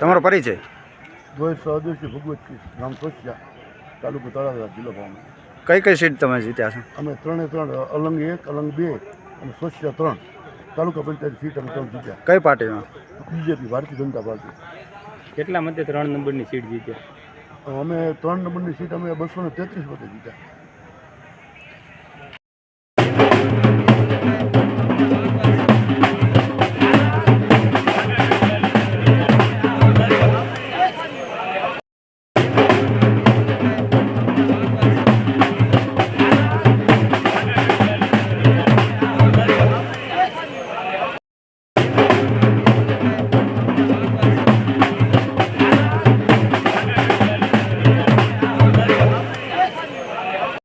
તમારો પરિચય? દ્વૈત સ્વદેશી ભગવતસિંહ, નામ સોસિયા, તાલુકો તળાજા, જિલ્લો ભાવનગર. કઈ કઈ સીટ તમે જીત્યા છો? અમે 3 અલંગ 1, અલંગ 2 અને સોસિયા 3 તાલુકા પંચાયત સીટ અમે 3 જીત્યા. કઈ પાર્ટીમાં? BJP, Bharatiya Janata party. કેટલા મતે 3 નંબરની સીટ જીત્યા? અમે 3 નંબરની સીટ અમે 233 મતે જીત્યા.